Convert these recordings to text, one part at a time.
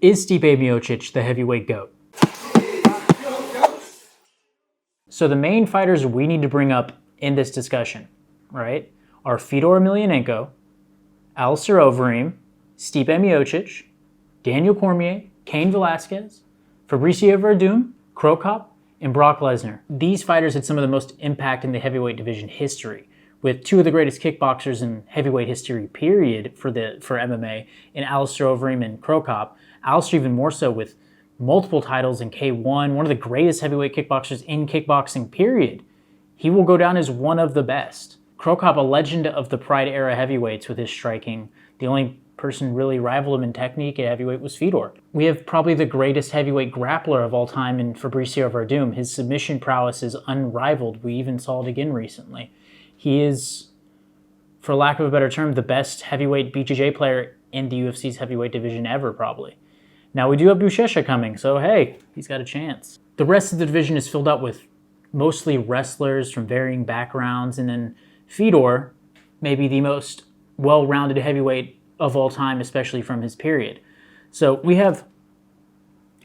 Is Stipe Miocic the heavyweight GOAT? So the main fighters we need to bring up in this discussion, right, are Fedor Emelianenko, Aleister Overeem, Stipe Miocic, Daniel Cormier, Cain Velasquez, Fabricio Verdum, Cro Cop, and Brock Lesnar. These fighters had some of the most impact in the heavyweight division history, with two of the greatest kickboxers in heavyweight history, period, for MMA, in Aleister Overeem and Cro Cop. Aleister even more so, with multiple titles in K1, one of the greatest heavyweight kickboxers in kickboxing, period. He will go down as one of the best. Cro Cop, a legend of the Pride era heavyweights with his striking. The only person really rivaled him in technique at heavyweight was Fedor. We have probably the greatest heavyweight grappler of all time in Fabricio Verdum. His submission prowess is unrivaled. We even saw it again recently. He is, for lack of a better term, the best heavyweight BJJ player in the UFC's heavyweight division ever, probably. Now, we do have Buchecha coming, so hey, he's got a chance. The rest of the division is filled up with mostly wrestlers from varying backgrounds, and then Fedor, maybe the most well-rounded heavyweight of all time, especially from his period. So we have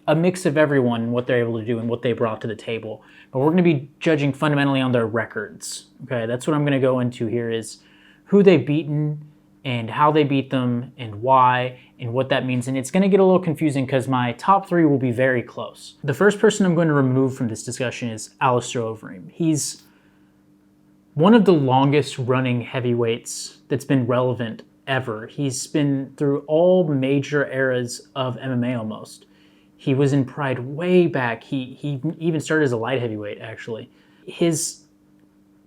a mix of everyone and what they're able to do and what they brought to the table. But we're going to be judging fundamentally on their records. Okay, that's what I'm going to go into here, is who they've beaten and how they beat them and why and what that means. And it's going to get a little confusing because my top three will be very close. The first person I'm going to remove from this discussion is Aleister Overeem. He's one of the longest running heavyweights that's been relevant ever. He's been through all major eras of MMA almost. He was in Pride way back. He even started as a light heavyweight, actually. His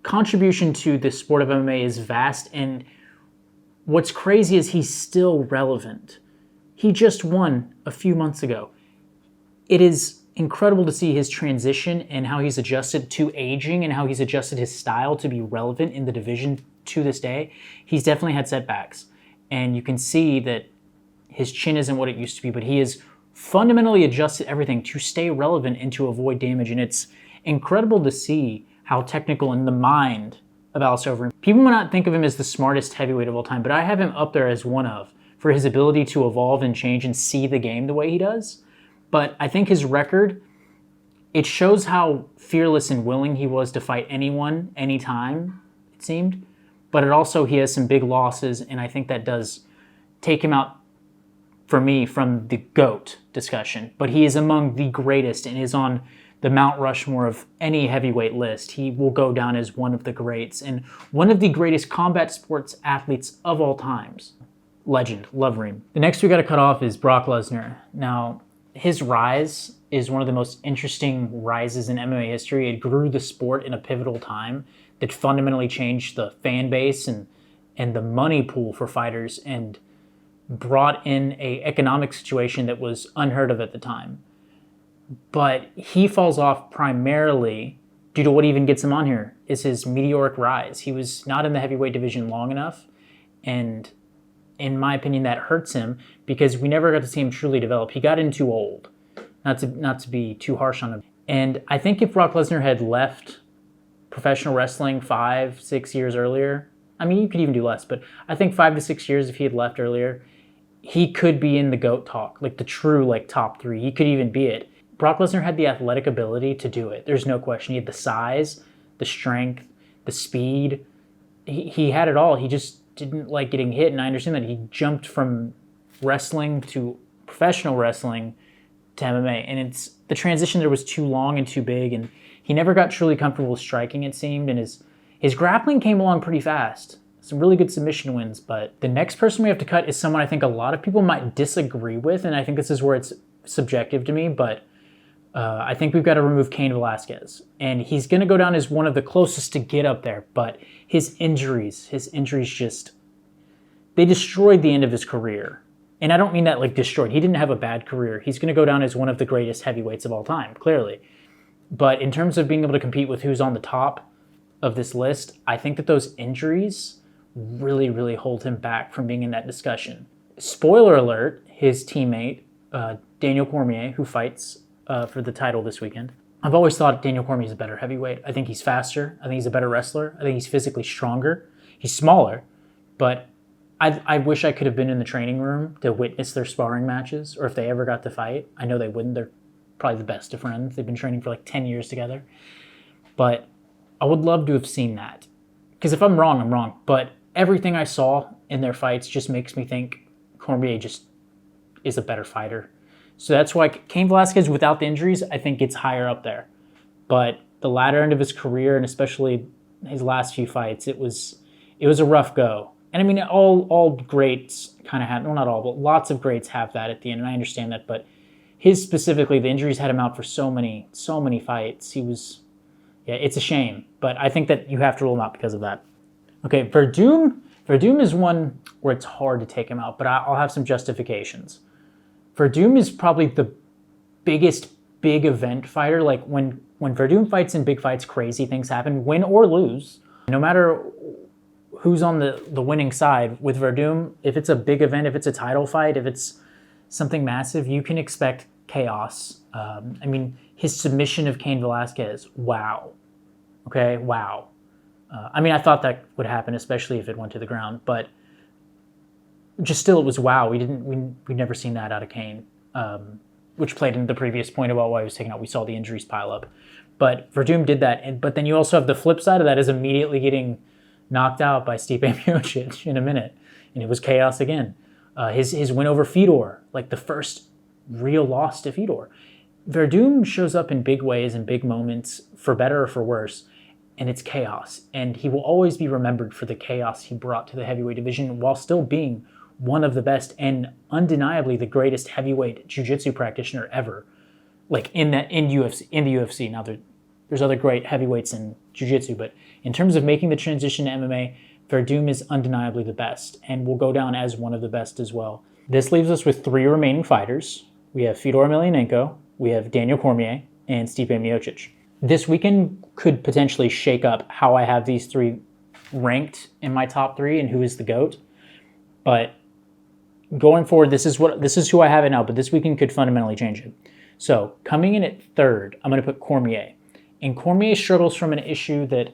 contribution to the sport of MMA is vast, and what's crazy is he's still relevant. He just won a few months ago. It is incredible to see his transition and how he's adjusted to aging and how he's adjusted his style to be relevant in the division to this day. He's definitely had setbacks, and you can see that his chin isn't what it used to be, but he has fundamentally adjusted everything to stay relevant and to avoid damage, and it's incredible to see how technical in the mind of Aleister Overeem. People might not think of him as the smartest heavyweight of all time, but I have him up there as one of, for his ability to evolve and change and see the game the way he does. But I think his record, it shows how fearless and willing he was to fight anyone, anytime, it seemed. But it also, he has some big losses, and I think that does take him out, for me, from the GOAT discussion. But he is among the greatest and is on the Mount Rushmore of any heavyweight list. He will go down as one of the greats and one of the greatest combat sports athletes of all times. Legend, love Reem. The next we got to cut off is Brock Lesnar. Now, his rise is one of the most interesting rises in MMA history. It grew the sport in a pivotal time that fundamentally changed the fan base and the money pool for fighters, and brought in an economic situation that was unheard of at the time. But he falls off primarily due to what even gets him on here, is his meteoric rise. He was not in the heavyweight division long enough, and in my opinion, that hurts him because we never got to see him truly develop. He got in too old, not to be too harsh on him. And I think if Brock Lesnar had left professional wrestling 5-6 years earlier, I mean, you could even do less, but I think 5 to 6 years if he had left earlier, he could be in the GOAT talk, like the true top three. He could even be it. Brock Lesnar had the athletic ability to do it. There's no question. He had the size, the strength, the speed. He had it all. He just didn't like getting hit, and I understand that. He jumped from wrestling to professional wrestling to MMA, and the transition there was too long and too big, and he never got truly comfortable with striking, it seemed, and his grappling came along pretty fast. Some really good submission wins, but the next person we have to cut is someone I think a lot of people might disagree with, and I think this is where it's subjective to me, but I think we've got to remove Cain Velasquez. And he's going to go down as one of the closest to get up there, but his injuries just, they destroyed the end of his career. And I don't mean that destroyed. He didn't have a bad career. He's going to go down as one of the greatest heavyweights of all time, clearly. But in terms of being able to compete with who's on the top of this list, I think that those injuries really, really hold him back from being in that discussion. Spoiler alert, his teammate, Daniel Cormier, who fights for the title this weekend. I've always thought Daniel Cormier is a better heavyweight. I think he's faster. I think he's a better wrestler. I think he's physically stronger. He's smaller, but I wish I could have been in the training room to witness their sparring matches, or if they ever got to fight. I know they wouldn't. They're probably the best of friends. They've been training for like 10 years together. But I would love to have seen that. Because if I'm wrong, I'm wrong. But everything I saw in their fights just makes me think Cormier just is a better fighter. So that's why Cain Velasquez, without the injuries, I think gets higher up there. But the latter end of his career, and especially his last few fights, it was a rough go. And I mean, all greats kind of have, well, not all, but lots of greats have that at the end, and I understand that. But his specifically, the injuries had him out for so many fights. He was, yeah, it's a shame. But I think that you have to rule him out because of that. Okay, Verdum is one where it's hard to take him out, but I'll have some justifications. Verdum is probably the biggest big event fighter. Like when Verdum fights in big fights, crazy things happen, win or lose. No matter who's on the winning side with Verdum, if it's a big event, if it's a title fight, if it's something massive, you can expect chaos. I mean, his submission of Cain Velasquez, wow. Okay, wow. I mean, I thought that would happen, especially if it went to the ground, but just still, it was wow. We'd never seen that out of Cain, which played into the previous point about why he was taken out. We saw the injuries pile up, but Verdum did that. But then you also have the flip side of that is immediately getting knocked out by Stipe Miocic in a minute, and it was chaos again. His win over Fedor, like the first real loss to Fedor. Verdum shows up in big ways and big moments, for better or for worse, and it's chaos. And he will always be remembered for the chaos he brought to the heavyweight division while still being one of the best and undeniably the greatest heavyweight jiu-jitsu practitioner ever. Like in the UFC. Now there's other great heavyweights in jiu-jitsu, but in terms of making the transition to MMA, Verdum is undeniably the best and will go down as one of the best as well. This leaves us with 3 remaining fighters. We have Fedor Emelianenko, we have Daniel Cormier, and Stipe Miocic. This weekend could potentially shake up how I have these 3 ranked in my top 3 and who is the GOAT. But going forward, this is who I have it now, but this weekend could fundamentally change it. So coming in at 3rd, I'm going to put Cormier. And Cormier struggles from an issue that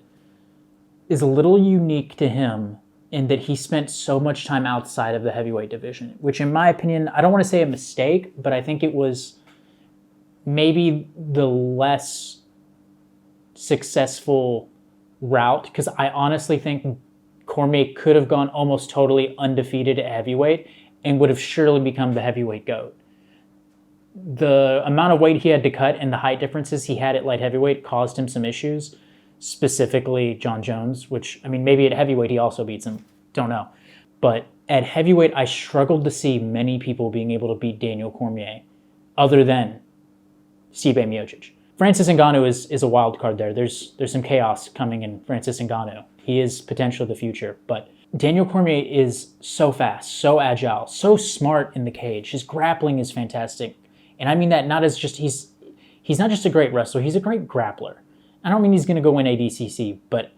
is a little unique to him in that he spent so much time outside of the heavyweight division, which in my opinion, I don't want to say a mistake, but I think it was maybe the less successful route, because I honestly think Cormier could have gone almost totally undefeated at heavyweight and would have surely become the heavyweight GOAT. The amount of weight he had to cut and the height differences he had at light heavyweight caused him some issues, specifically John Jones, which, I mean, maybe at heavyweight he also beats him, don't know. But at heavyweight, I struggled to see many people being able to beat Daniel Cormier other than Stipe Miocic. Francis Ngannou is a wild card there. There's some chaos coming in Francis Ngannou. He is potential the future, but Daniel Cormier is so fast, so agile, so smart in the cage. His grappling is fantastic. And I mean that not as just, he's not just a great wrestler, he's a great grappler. I don't mean he's going to go win ADCC, but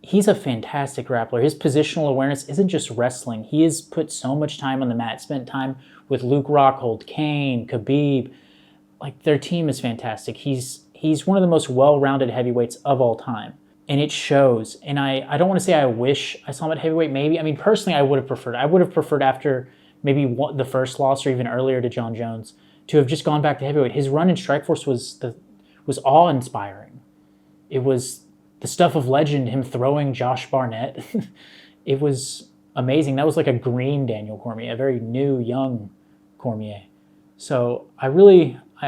he's a fantastic grappler. His positional awareness isn't just wrestling. He has put so much time on the mat, spent time with Luke Rockhold, Kane, Khabib. Like, their team is fantastic. He's one of the most well-rounded heavyweights of all time. And it shows. And I don't want to say I wish I saw him at heavyweight, maybe. I mean, personally, I would have preferred after maybe the first loss or even earlier to John Jones to have just gone back to heavyweight. His run in Strikeforce was awe-inspiring. It was the stuff of legend, him throwing Josh Barnett. It was amazing. That was like a green Daniel Cormier, a very new, young Cormier. So I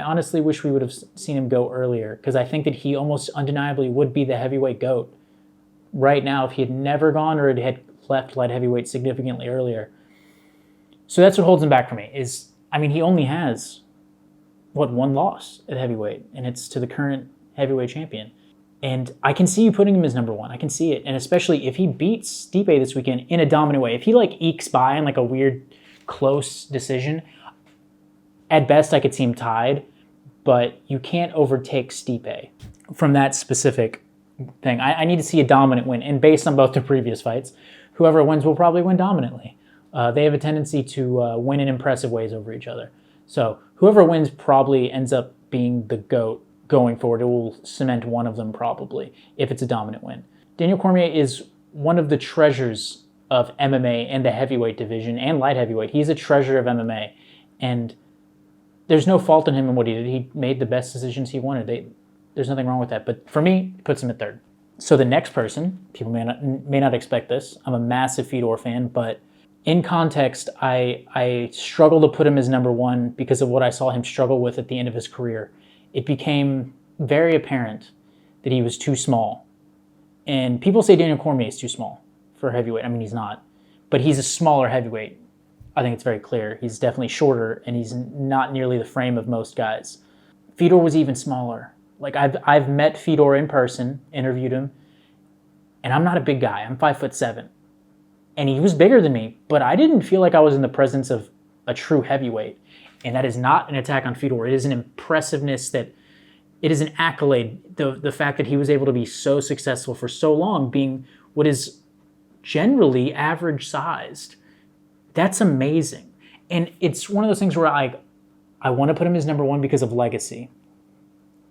honestly wish we would have seen him go earlier, because I think that he almost undeniably would be the heavyweight GOAT right now if he had never gone or had left light heavyweight significantly earlier. So that's what holds him back for me is, I mean, he only has, one loss at heavyweight, and it's to the current heavyweight champion. And I can see you putting him as number 1. I can see it. And especially if he beats Stipe this weekend in a dominant way, if he ekes by in a weird close decision, at best I could see him tied, but you can't overtake Stipe from that specific thing. I need to see a dominant win. And based on both the previous fights, whoever wins will probably win dominantly. They have a tendency to win in impressive ways over each other. So whoever wins probably ends up being the GOAT going forward. It will cement one of them probably if it's a dominant win. Daniel Cormier is one of the treasures of MMA and the heavyweight division and light heavyweight. He's a treasure of MMA. And there's no fault in him in what he did. He made the best decisions he wanted. There's nothing wrong with that. But for me, it puts him at third. So the next person, people may not expect this. I'm a massive Fedor fan, but in context, I struggle to put him as number one because of what I saw him struggle with at the end of his career. It became very apparent that he was too small. And people say Daniel Cormier is too small for heavyweight. I mean, he's not. But he's a smaller heavyweight. I think it's very clear. He's definitely shorter, and he's not nearly the frame of most guys. Fedor was even smaller. Like, I've met Fedor in person, interviewed him, and I'm not a big guy. I'm 5'7". And he was bigger than me, but I didn't feel like I was in the presence of a true heavyweight. And that is not an attack on Fedor. It is an impressiveness that, it is an accolade. The fact that he was able to be so successful for so long, being what is generally average sized. That's amazing. And it's one of those things where I want to put him as number one because of legacy.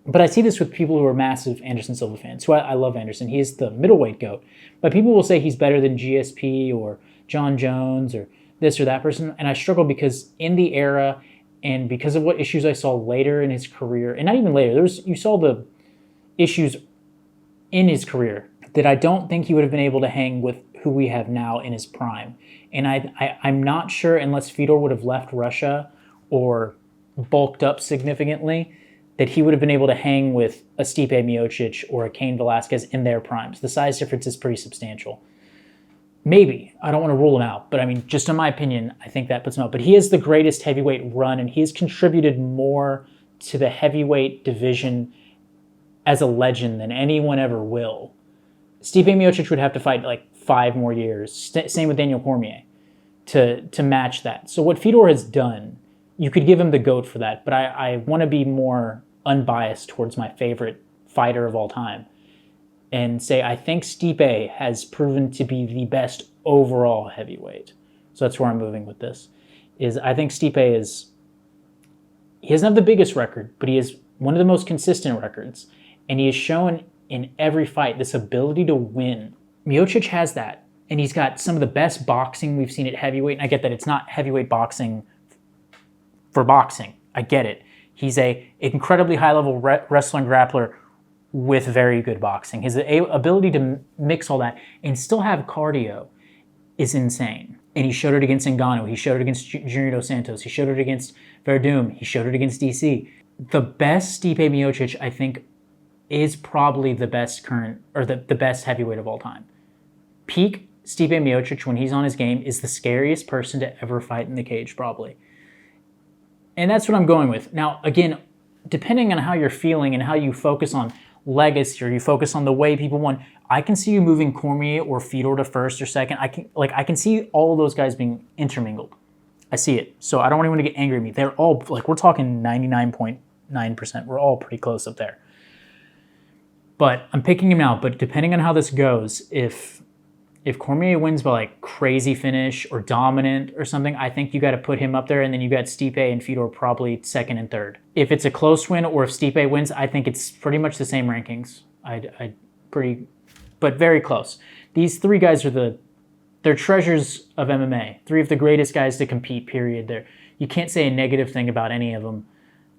But I see this with people who are massive Anderson Silva fans. So I love Anderson. He is the middleweight GOAT. But people will say he's better than GSP or John Jones or this or that person. And I struggle because in the era and because of what issues I saw later in his career, and not even later, you saw the issues in his career that I don't think he would have been able to hang with who we have now in his prime. And I'm not sure, unless Fedor would have left Russia or bulked up significantly, that he would have been able to hang with a Stipe Miocic or a Cain Velasquez in their primes. The size difference is pretty substantial. Maybe. I don't want to rule him out. But I mean, just in my opinion, I think that puts him out. But he has the greatest heavyweight run, and he has contributed more to the heavyweight division as a legend than anyone ever will. Stipe Miocic would have to fight like 5 more years. Same with Daniel Cormier to match that. So what Fedor has done, you could give him the GOAT for that, but I want to be more unbiased towards my favorite fighter of all time and say I think Stipe has proven to be the best overall heavyweight. So that's where I'm moving with this. Is I think Stipe he doesn't have the biggest record, but he has one of the most consistent records, and he has shown in every fight this ability to win. Miocic has that, and he's got some of the best boxing we've seen at heavyweight, and I get that it's not heavyweight boxing for boxing. I get it. He's a incredibly high-level wrestler and grappler with very good boxing. His ability to mix all that and still have cardio is insane. And he showed it against Ngannou. He showed it against Junior Dos Santos. He showed it against Verdum. He showed it against DC. The best Stipe Miocic, I think, is probably the best current, or the best heavyweight of all time. Peak Stipe Miocic, when he's on his game, is the scariest person to ever fight in the cage, probably. And that's what I'm going with. Now, again, depending on how you're feeling and how you focus on legacy or you focus on the way people won, I can see you moving Cormier or Fedor to first or second. I can see all of those guys being intermingled. I see it. So I don't want anyone to get angry at me. They're all, we're talking 99.9%. We're all pretty close up there. But I'm picking him out. But depending on how this goes, if Cormier wins by crazy finish or dominant or something, I think you got to put him up there, and then you got Stipe and Fedor probably second and third. If it's a close win or if Stipe wins, I think it's pretty much the same rankings. But very close. These 3 guys are they're treasures of MMA. 3 of the greatest guys to compete, period. You can't say a negative thing about any of them.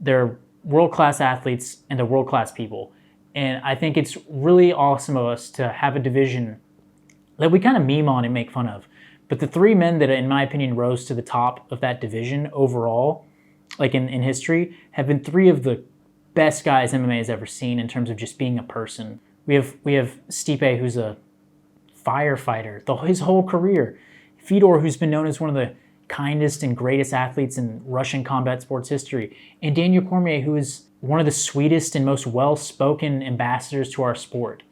They're world-class athletes and they're world-class people. And I think it's really awesome of us to have a division that we kind of meme on and make fun of. But the 3 men that, in my opinion, rose to the top of that division overall, in history, have been 3 of the best guys MMA has ever seen in terms of just being a person. We have Stipe, who's a firefighter his whole career. Fedor, who's been known as one of the kindest and greatest athletes in Russian combat sports history. And Daniel Cormier, who is one of the sweetest and most well-spoken ambassadors to our sport.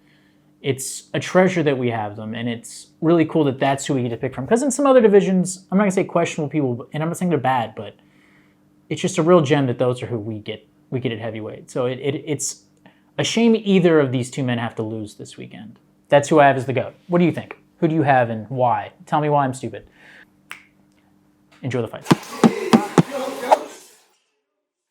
It's a treasure that we have them, and it's really cool that that's who we get to pick from. Because in some other divisions, I'm not going to say questionable people, and I'm not saying they're bad, but it's just a real gem that those are who we get at heavyweight. So it's a shame either of these 2 men have to lose this weekend. That's who I have as the GOAT. What do you think? Who do you have and why? Tell me why I'm stupid. Enjoy the fight.